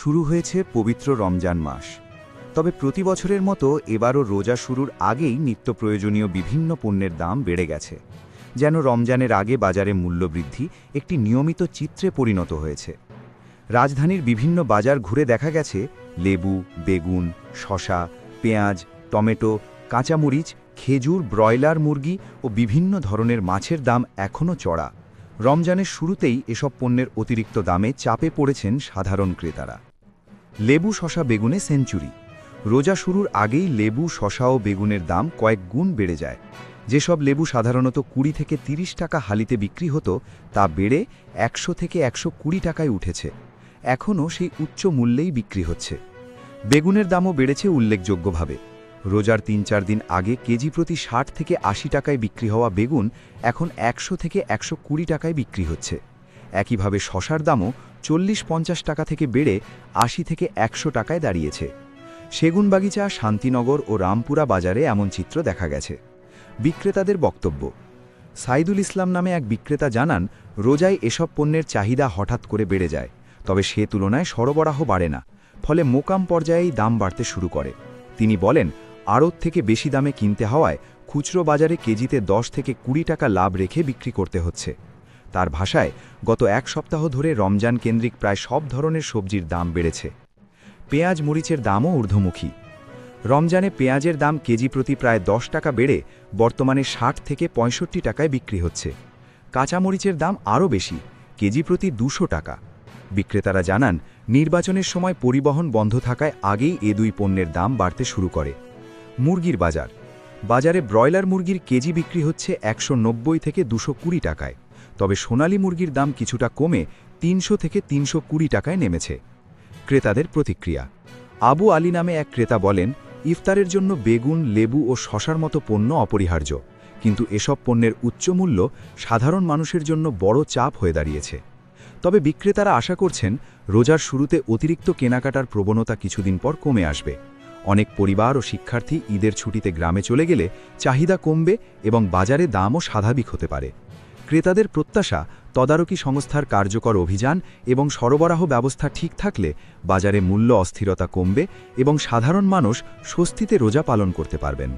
শুরু হয়েছে পবিত্র রমজান মাস। তবে প্রতি বছরের মতো এবারও রোজা শুরুর আগেই নিত্য প্রয়োজনীয় বিভিন্ন পণ্যের দাম বেড়ে গেছে। যেন রমজানের আগে বাজারে মূল্যবৃদ্ধি একটি নিয়মিত চিত্রে পরিণত হয়েছে। রাজধানীর বিভিন্ন বাজার ঘুরে দেখা গেছে লেবু, বেগুন, শসা, পেঁয়াজ, টমেটো, কাঁচামরিচ, খেজুর, ব্রয়লার মুরগি ও বিভিন্ন ধরনের মাছের দাম এখনও চড়া। রমজানের শুরুতেই এসব পণ্যের অতিরিক্ত দামে চাপে পড়েছেন সাধারণ ক্রেতারা। লেবু, শসা, বেগুনে সেঞ্চুরি। রোজা শুরুর আগেই লেবু, শসা ও বেগুনের দাম কয়েক গুণ বেড়ে যায়। যেসব লেবু সাধারণত 20 থেকে 30 টাকা হালিতে বিক্রি হতো, তা বেড়ে 100 থেকে 120 টাকায় উঠেছে। এখনও সেই উচ্চ মূল্যেই বিক্রি হচ্ছে। বেগুনের দামও বেড়েছে উল্লেখযোগ্যভাবে। রোজার ৩-৪ দিন আগে কেজি প্রতি 60 থেকে 80 টাকায় বিক্রি হওয়া বেগুন এখন 100 থেকে 120 টাকায় বিক্রি হচ্ছে। একইভাবে শসার দামও 40-50 টাকা থেকে বেড়ে 80 থেকে 100 টাকায় দাঁড়িয়েছে। সেগুনবাগিচা, শান্তিনগর ও রামপুরা বাজারে এমন চিত্র দেখা গেছে। বিক্রেতাদের বক্তব্য। সাইদুল ইসলাম নামে এক বিক্রেতা জানান, রোজায় এসব পণ্যের চাহিদা হঠাৎ করে বেড়ে যায়, তবে সে তুলনায় সরবরাহ বাড়ে না, ফলে মোকাম পর্যায়েই দাম বাড়তে শুরু করে। তিনি বলেন, আড়ত থেকে বেশি দামে কিনতে হওয়ায় খুচরো বাজারে কেজিতে 10 থেকে 20 টাকা লাভ রেখে বিক্রি করতে হচ্ছে। তার ভাষায়, গত এক সপ্তাহ ধরে রমজান কেন্দ্রিক প্রায় সব ধরনের সবজির দাম বেড়েছে। পেঁয়াজ, মরিচের দামও ঊর্ধ্বমুখী। রমজানে পেঁয়াজের দাম কেজি প্রতি প্রায় 10 টাকা বেড়ে বর্তমানে 60 থেকে 65 টাকায় বিক্রি হচ্ছে। কাঁচামরিচের দাম আরও বেশি, কেজি প্রতি 200 টাকা। বিক্রেতারা জানান, নির্বাচনের সময় পরিবহন বন্ধ থাকায় আগেই এ দুই পণ্যের দাম বাড়তে শুরু করে। মুরগির বাজার। বাজারে ব্রয়লার মুরগির কেজি বিক্রি হচ্ছে 190 থেকে 220 টাকায়, তবে সোনালী মুরগির দাম কিছুটা কমে 300 থেকে 320 টাকায় নেমেছে। ক্রেতাদের প্রতিক্রিয়া। আবু আলী নামে এক ক্রেতা বলেন, ইফতারের জন্য বেগুন, লেবু ও শসার মতো পণ্য অপরিহার্য, কিন্তু এসব পণ্যের উচ্চমূল্য সাধারণ মানুষের জন্য বড় চাপ হয়ে দাঁড়িয়েছে। তবে বিক্রেতারা আশা করছেন, রোজার শুরুতে অতিরিক্ত কেনাকাটার প্রবণতা কিছুদিন পর কমে আসবে। অনেক পরিবার ও শিক্ষার্থী ঈদের ছুটিতে গ্রামে চলে গেলে চাহিদা কমবে এবং বাজারে দামও স্বাভাবিক হতে পারে। ক্রেতাদের প্রত্যাশা, তদারকি সংস্থার কার্যকর অভিযান এবং সরবরাহ ব্যবস্থা ঠিক থাকলে বাজারে মূল্য অস্থিরতা কমবে এবং সাধারণ মানুষ স্বস্তিতে রোজা পালন করতে পারবেন।